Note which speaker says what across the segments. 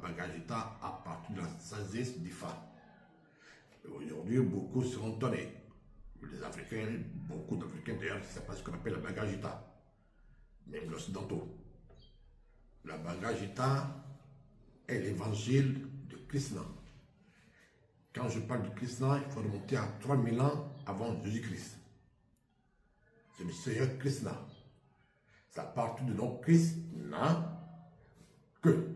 Speaker 1: Bhagavad-Gita à partir de la sagesse d'Ifa. Aujourd'hui, beaucoup seront étonnés. Les Africains, beaucoup d'Africains d'ailleurs, ne savent pas ce qu'on appelle la Bhagavad-Gita, même les Occidentaux. La Bhagavad-Gita est l'évangile de Krishna. Quand je parle de Krishna, il faut remonter à 3000 ans avant Jésus-Christ. C'est le Seigneur Krishna. C'est à partir du nom Krishna que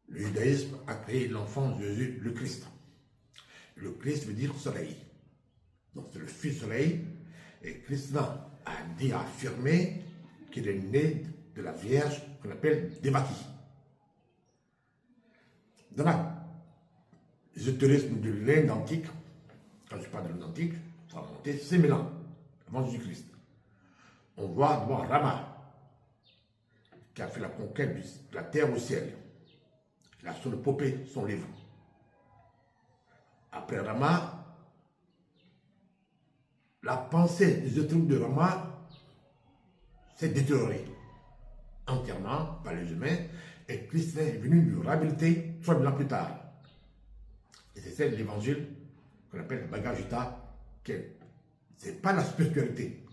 Speaker 1: le judaïsme a créé l'enfant Jésus, le Christ. Le Christ veut dire soleil. Donc c'est le fils soleil. Et Krishna a dit, a affirmé qu'il est né de la Vierge qu'on appelle Devaki. Dans l'ésotérisme de l'Inde antique, quand je parle de l'Inde antique, ça va remonter 5000 ans avant Jésus-Christ. On voit d'abord Rama, qui a fait la conquête de la terre au ciel. Il a sur le popé son livre. Après Rama, la pensée ésotérique de Rama s'est détériorée entièrement par les humains et Christ est venu nous réhabiliter 3000 ans plus tard. Et c'est l'évangile qu'on appelle Bhagavad-Gita. Ce n'est pas la spiritualité.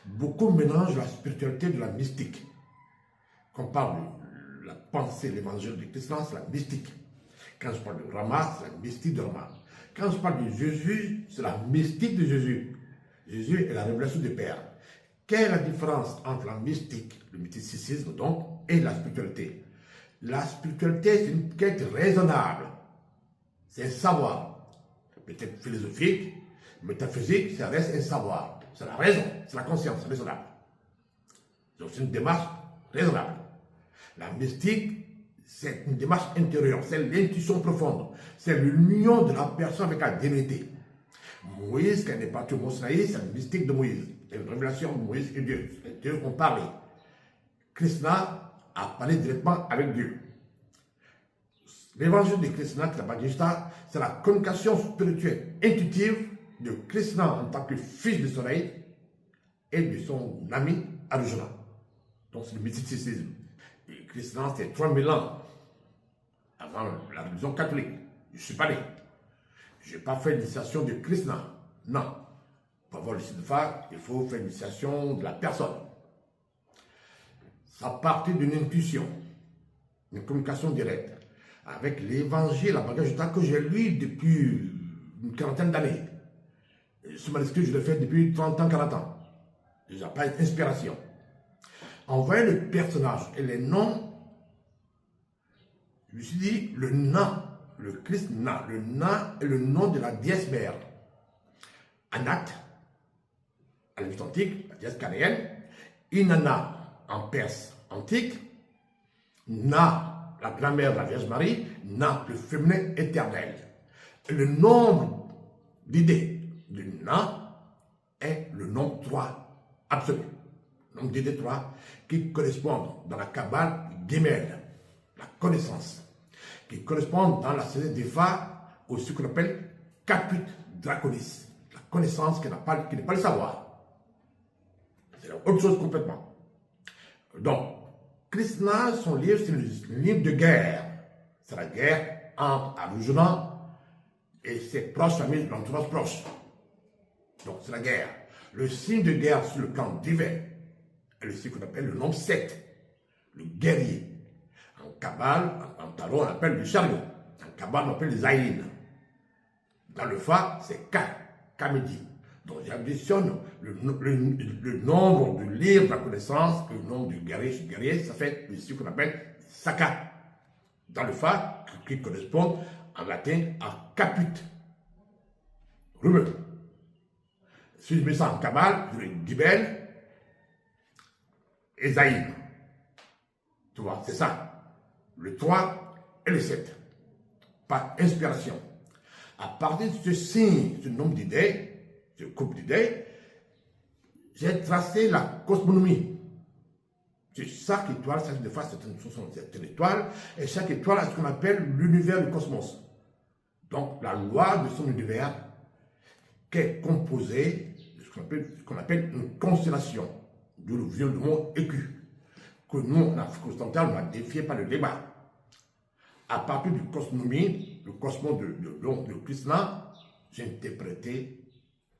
Speaker 1: Beaucoup mélangent la spiritualité de la mystique. Quand on parle de la pensée, l'évangile de Christ, c'est la mystique. Quand je parle de Rama, c'est la mystique de Rama. Quand je parle de Jésus, c'est la mystique de Jésus. Jésus est la révélation du Père. Quelle est la différence entre la mystique, le mysticisme donc, et la spiritualité? La spiritualité, c'est une quête raisonnable. C'est un savoir. Peut-être philosophique, métaphysique, ça reste un savoir. C'est la raison, c'est la conscience raisonnable. Donc c'est une démarche raisonnable. La mystique, c'est une démarche intérieure, c'est l'intuition profonde. C'est l'union de la personne avec la divinité. Moïse, quand il est parti au Mont Sinaï, c'est la mystique de Moïse. C'est une révélation de Moïse et Dieu. Les dieux ont parlé. Krishna a parlé directement avec Dieu. L'évangile de Krishna, qui est la Bhagavad-Gita, c'est la communication spirituelle intuitive de Krishna en tant que fils du soleil et de son ami Arjuna. Donc c'est le mysticisme. Et Krishna, c'est 3000 ans avant la religion catholique. Je ne suis pas né. Je n'ai pas fait l'initiation de Krishna. Non. Pour avoir le Siddha, il faut faire l'initiation de la personne. Ça part d'une intuition, une communication directe avec l'évangile, la Bhagavad-Gita que j'ai lu depuis une quarantaine d'années. Ce manuscrit, je l'ai fait depuis 30 ans, 40 ans. Déjà pas une inspiration. En voyant le personnage et les noms, je me suis dit, le Na, le Krishna, le Na est le nom de la déesse mère. Anat, à l'Égypte antique, la déesse cananéenne. Inanna, en perse antique. Na, la grand-mère de la Vierge Marie. Na, le féminin éternel. Et le nombre d'idées du Na est le nombre 3 absolu. Le nombre d'idées 3 qui correspondent dans la Kabbale Gimel, la connaissance, qui correspondent dans la série d'Ifa au ce qu'on appelle Caput Draconis, la connaissance qui n'est pas le savoir. C'est autre chose complètement. Donc, Krishna, son livre, c'est un livre de guerre. C'est la guerre entre Arjuna et ses proches familles, l'entourage proche. Donc, c'est la guerre. Le signe de guerre sur le plan divin est le signe qu'on appelle le nombre 7, le guerrier. En Kabbale, en tarot, on appelle le chariot. En Kabbale, on appelle les Aïn. Dans le Fa, c'est K, Kamedi. Donc, j'additionne le nombre du livre de la connaissance, le nombre du guerrier, ça fait ce qu'on appelle Saka. Dans le Fa, qui correspond en latin à Caput. Rumeux. Si je mets ça en Kabbale, je vais Gibel et Zaïn. Tu vois, c'est ça. Le 3 et le 7. Par inspiration. À partir de ce signe, ce nombre d'idées, ce couple d'idées, j'ai tracé la cosmonomie. C'est chaque étoile, chaque fois c'est une étoile, et chaque étoile a ce qu'on appelle l'univers du cosmos. Donc la loi de son univers qui est composée de ce qu'on appelle une constellation, d'où vient le mot écu, que nous, en Afrique occidentale, on a défié par le débat. À partir du cosmos de Krishna, j'ai interprété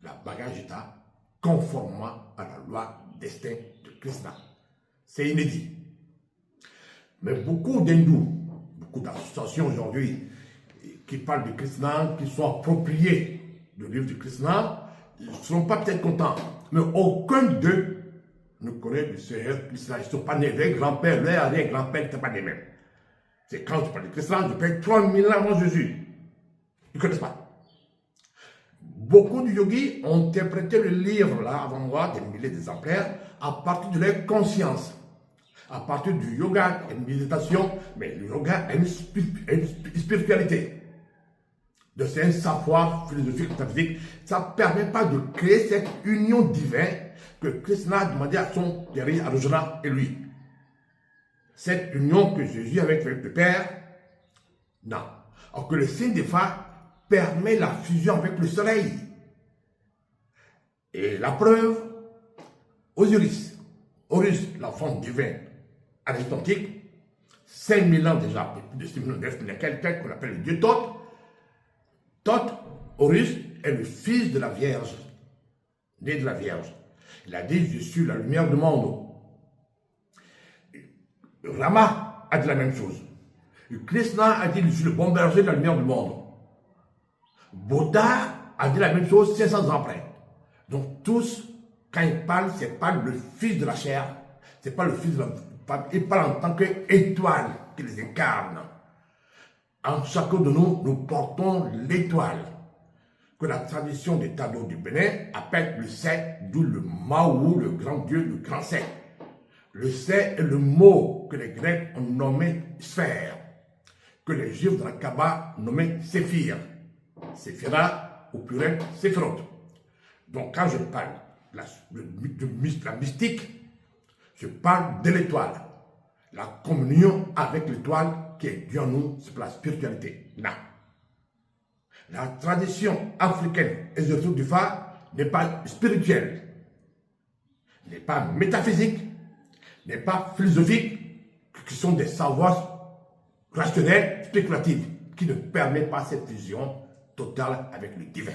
Speaker 1: la Bhagavad Gita conformément à la loi destin de Krishna. C'est inédit. Mais beaucoup d'hindous, beaucoup d'associations aujourd'hui qui parlent de Krishna, qui sont appropriés du livre de Krishna, ils ne seront pas peut-être contents. Mais aucun d'eux ne connaît le Seigneur Krishna. Ils ne sont pas nés. Les grands-pères, les arrière-grands-pères n'étaient pas les mêmes. C'est quand je parle de Krishna, depuis 3000 ans avant Jésus. Ils ne connaissent pas. Beaucoup de yogis ont interprété le livre là avant moi, des milliers d'exemplaires, à partir de leur conscience. À partir du yoga et une méditation, mais le yoga a une spiritualité. De c'est un savoir philosophique, métaphysique. Ça ne permet pas de créer cette union divine que Krishna a demandé à son guerrier Arjuna et lui. Cette union que Jésus avait avec le Père, non. Alors que le signe des phares permet la fusion avec le soleil. Et la preuve, Osiris, Horus, l'enfant divin aristotique, 5000 ans déjà, plus de 6000 ans, il y a quelqu'un qu'on appelle le dieu Thoth. Thoth, Horus, est le fils de la Vierge, né de la Vierge. Il a dit, je suis la lumière du monde. Rama a dit la même chose. Krishna a dit, je suis le bon berger de la lumière du monde. Bouddha a dit la même chose 500 ans après. Donc tous, quand ils parlent, ce n'est pas le fils de la chair, ce n'est pas le fils de la... Ils parlent en tant qu'étoile qui les incarne. En chacun de nous, nous portons l'étoile que la tradition des tableaux du Bénin appelle le Seh, d'où le Maou, le grand dieu, le grand Seh. Le Seh est le mot que les Grecs ont nommé sphère, que les Juifs de la Kaaba nommaient Séphir. Séphira, au pluriel, Séphirot. Donc quand je parle de la mystique, je parle de l'étoile. La communion avec l'étoile qui est Dieu en nous, c'est pour la spiritualité. Non. La tradition africaine et surtout du phare n'est pas spirituelle, n'est pas métaphysique, n'est pas philosophique, qui sont des savoirs rationnels, spéculatifs, qui ne permettent pas cette fusion totale avec le divin.